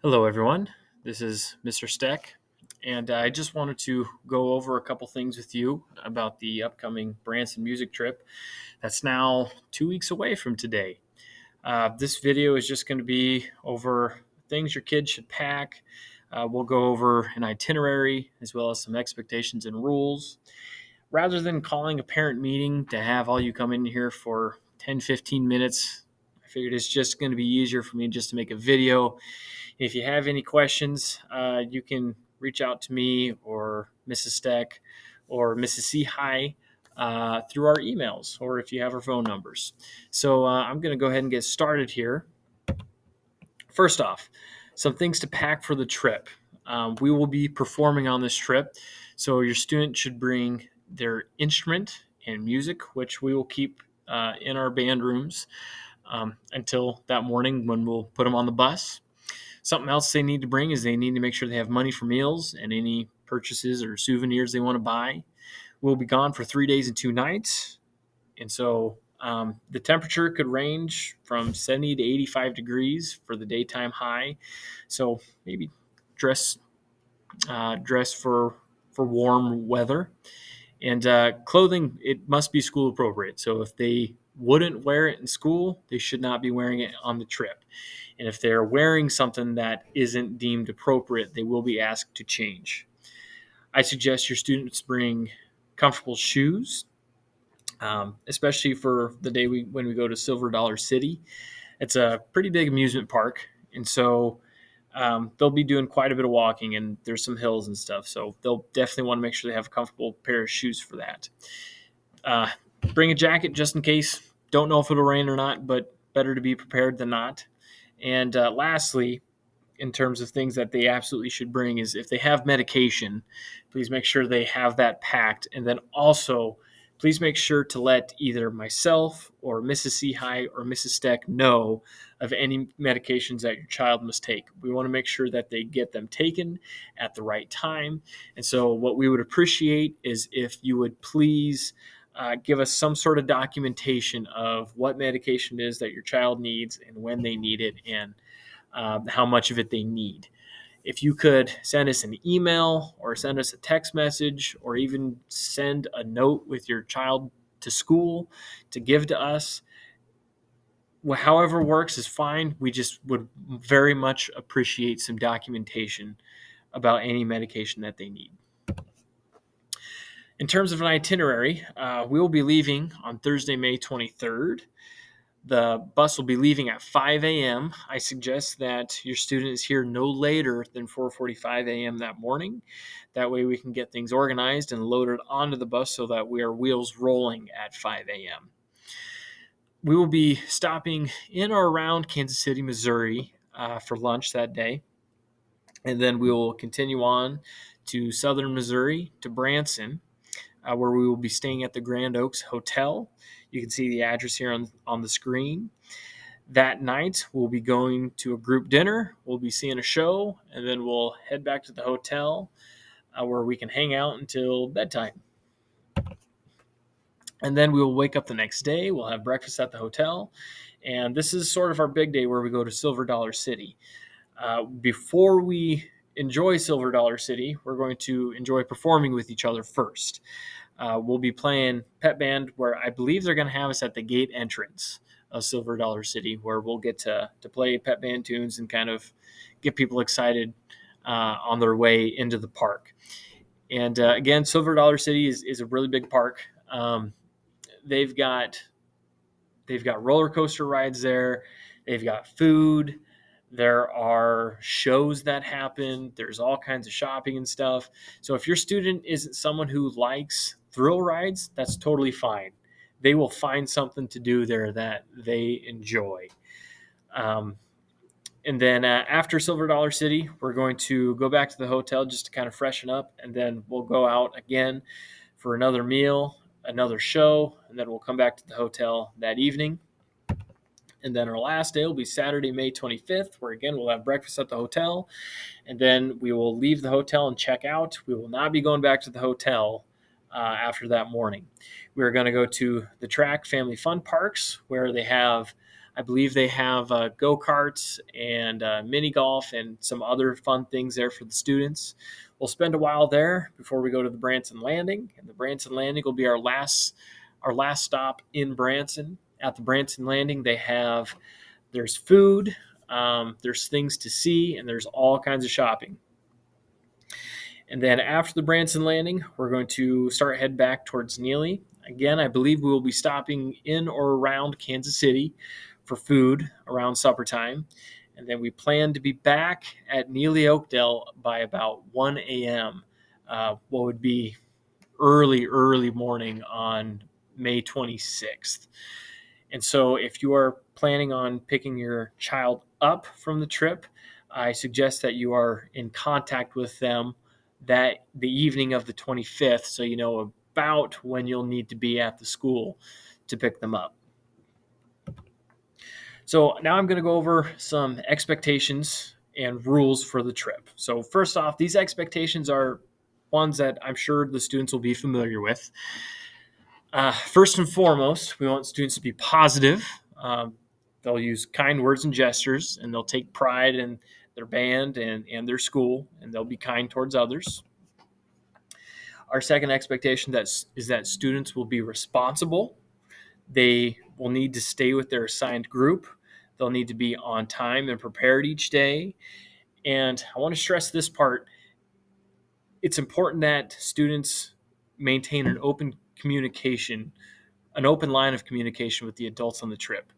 Hello, everyone. This is Mr. Steck, and I just wanted to go over a couple things with you about the upcoming Branson music trip that's now 2 weeks away from today. This video is just going to be over things your kids should pack. We'll go over an itinerary as well as some expectations and rules. Rather than calling a parent meeting to have all you come in here for 10, 15 minutes, I figured it's just going to be easier for me just to make a video. If you have any questions, you can reach out to me or Mrs. Steck or Mrs. C. High through our emails or if you have our phone numbers. So I'm going to go ahead and get started here. First off, some things to pack for the trip. We will be performing on this trip, so your student should bring their instrument and music, which we will keep in our band rooms until that morning when we'll put them on the bus. Something else they need to bring is they need to make sure they have money for meals and any purchases or souvenirs they want to buy. We'll be gone for 3 days and 2 nights. And so the temperature could range from 70 to 85 degrees for the daytime high. So maybe dress for warm weather. And clothing, it must be school appropriate. So if they wouldn't wear it in school, they should not be wearing it on the trip. And if they're wearing something that isn't deemed appropriate, they will be asked to change. I suggest your students bring comfortable shoes, especially for the day when we go to Silver Dollar City. It's a pretty big amusement park, and so they'll be doing quite a bit of walking, and there's some hills and stuff. So they'll definitely want to make sure they have a comfortable pair of shoes for that. Uh, Bring a jacket just in case. Don't know if it'll rain or not, but better to be prepared than not. And lastly, in terms of things that they absolutely should bring is if they have medication, please make sure they have that packed. And then also, please make sure to let either myself or Mrs. Seahigh or Mrs. Steck know of any medications that your child must take. We want to make sure that they get them taken at the right time. And so what we would appreciate is if you would please give us some sort of documentation of what medication it is that your child needs and when they need it and how much of it they need. If you could send us an email or send us a text message or even send a note with your child to school to give to us, however works is fine. We just would very much appreciate some documentation about any medication that they need. In terms of an itinerary, we will be leaving on Thursday, May 23rd. The bus will be leaving at 5 a.m. I suggest that your student is here no later than 4:45 a.m. that morning. That way we can get things organized and loaded onto the bus so that we are wheels rolling at 5 a.m. We will be stopping in or around Kansas City, Missouri for lunch that day. And then we will continue on to southern Missouri to Branson, where we will be staying at the Grand Oaks Hotel. You can see the address here on the screen. That night, we'll be going to a group dinner. We'll be seeing a show, and then we'll head back to the hotel where we can hang out until bedtime. And then we will wake up the next day. We'll have breakfast at the hotel. And this is sort of our big day where we go to Silver Dollar City. Before we enjoy Silver Dollar City, we're going to enjoy performing with each other first. We'll be playing pep band where I believe they're going to have us at the gate entrance of Silver Dollar City, where we'll get to play pep band tunes and kind of get people excited on their way into the park. And again, Silver Dollar City is a really big park. They've got roller coaster rides there. They've got food. There are shows that happen. There's all kinds of shopping and stuff. So if your student isn't someone who likes thrill rides, that's totally fine. They will find something to do there that they enjoy. And then after Silver Dollar City, we're going to go back to the hotel just to kind of freshen up. And then we'll go out again for another meal, another show, and then we'll come back to the hotel that evening. And then our last day will be Saturday, May 25th, where again we'll have breakfast at the hotel. And then we will leave the hotel and check out. We will not be going back to the hotel after that morning. We're going to go to the Track Family Fun Parks, where they have I believe they have go-karts and mini golf and some other fun things there for the students. We'll spend a while there before we go to the Branson Landing, and the Branson Landing will be our last stop in Branson. At the Branson Landing, there's food, there's things to see, and there's all kinds of shopping. And then after the Branson Landing, we're going to start head back towards Neely. Again, I believe we will be stopping in or around Kansas City for food around supper time. And then we plan to be back at Neely Oakdale by about 1 a.m., what would be early morning on May 26th. And so, if you are planning on picking your child up from the trip, I suggest that you are in contact with them that the evening of the 25th, so you know about when you'll need to be at the school to pick them up. So now I'm going to go over some expectations and rules for the trip. So first off, these expectations are ones that I'm sure the students will be familiar with. First and foremost, we want students to be positive. They'll use kind words and gestures, and they'll take pride in their band and their school, and they'll be kind towards others. Our second expectation is that students will be responsible. They will need to stay with their assigned group. They'll need to be on time and prepared each day. And I want to stress this part. It's important that students maintain an open line of communication with the adults on the trip.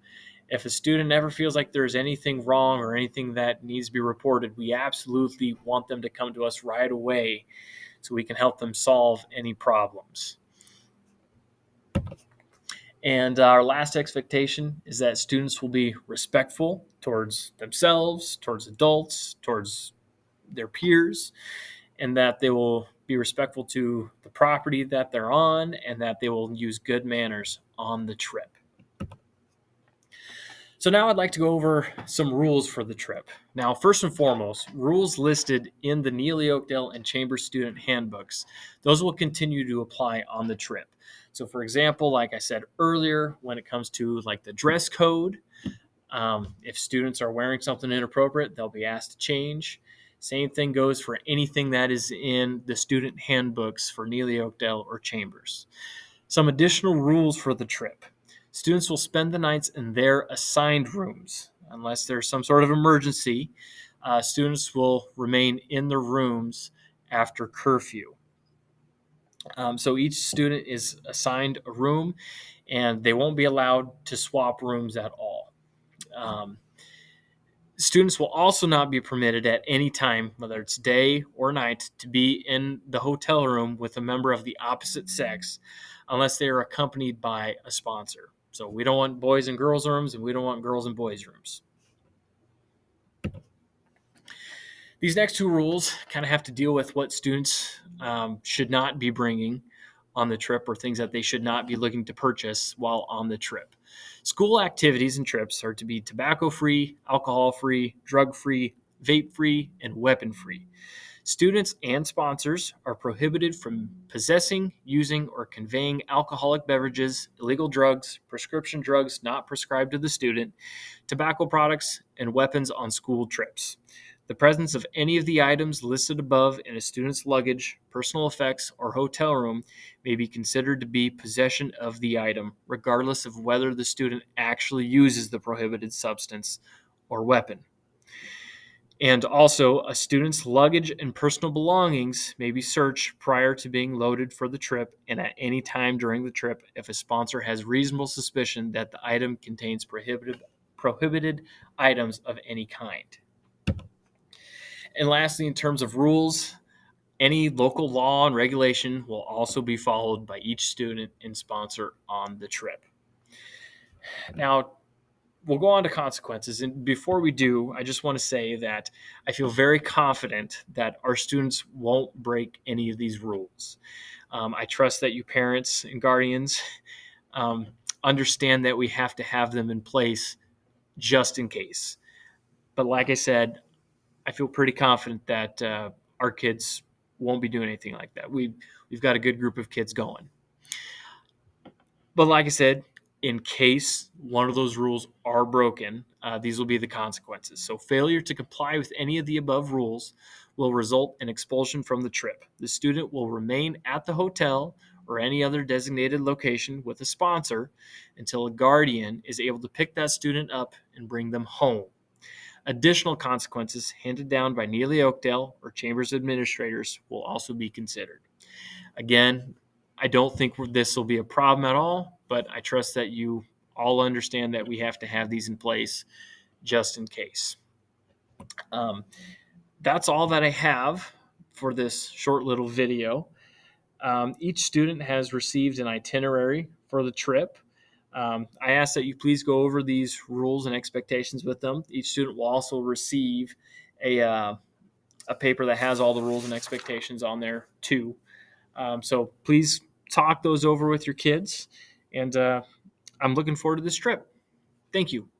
If a student ever feels like there's anything wrong or anything that needs to be reported, we absolutely want them to come to us right away so we can help them solve any problems. And our last expectation is that students will be respectful towards themselves, towards adults, towards their peers, and that they will be respectful to the property that they're on, and that they will use good manners on the trip. So now I'd like to go over some rules for the trip. Now, first and foremost, rules listed in the Neely Oakdale and Chambers student handbooks, those will continue to apply on the trip. So for example, like I said earlier, when it comes to like the dress code, if students are wearing something inappropriate, they'll be asked to change. Same thing goes for anything that is in the student handbooks for Neely Oakdale or Chambers. Some additional rules for the trip. Students will spend the nights in their assigned rooms. Unless there's some sort of emergency, students will remain in their rooms after curfew. So each student is assigned a room, and they won't be allowed to swap rooms at all. Students will also not be permitted at any time, whether it's day or night, to be in the hotel room with a member of the opposite sex unless they are accompanied by a sponsor. So we don't want boys and girls rooms, and we don't want girls and boys rooms. These next two rules kind of have to deal with what students should not be bringing on the trip, or things that they should not be looking to purchase while on the trip. School activities and trips are to be tobacco-free, alcohol-free, drug-free, vape-free, and weapon-free. Students and sponsors are prohibited from possessing, using, or conveying alcoholic beverages, illegal drugs, prescription drugs not prescribed to the student, tobacco products, and weapons on school trips. The presence of any of the items listed above in a student's luggage, personal effects, or hotel room may be considered to be possession of the item, regardless of whether the student actually uses the prohibited substance or weapon. And also, a student's luggage and personal belongings may be searched prior to being loaded for the trip and at any time during the trip if a sponsor has reasonable suspicion that the item contains prohibited items of any kind. And lastly, in terms of rules, any local law and regulation will also be followed by each student and sponsor on the trip. Now, we'll go on to consequences. And before we do, I just want to say that I feel very confident that our students won't break any of these rules. I trust that you parents and guardians understand that we have to have them in place just in case. But like I said, I feel pretty confident that our kids won't be doing anything like that. We've got a good group of kids going. But like I said, In case one of those rules are broken, these will be the consequences. So, failure to comply with any of the above rules will result in expulsion from the trip. The student will remain at the hotel or any other designated location with a sponsor until a guardian is able to pick that student up and bring them home. Additional consequences handed down by Neely Oakdale or Chambers administrators will also be considered. Again, I don't think this will be a problem at all, but I trust that you all understand that we have to have these in place just in case. Um, that's all that I have for this short little video. Each student has received an itinerary for the trip. I ask that you please go over these rules and expectations with them. Each student will also receive a paper that has all the rules and expectations on there too. So please talk those over with your kids, and I'm looking forward to this trip. Thank you.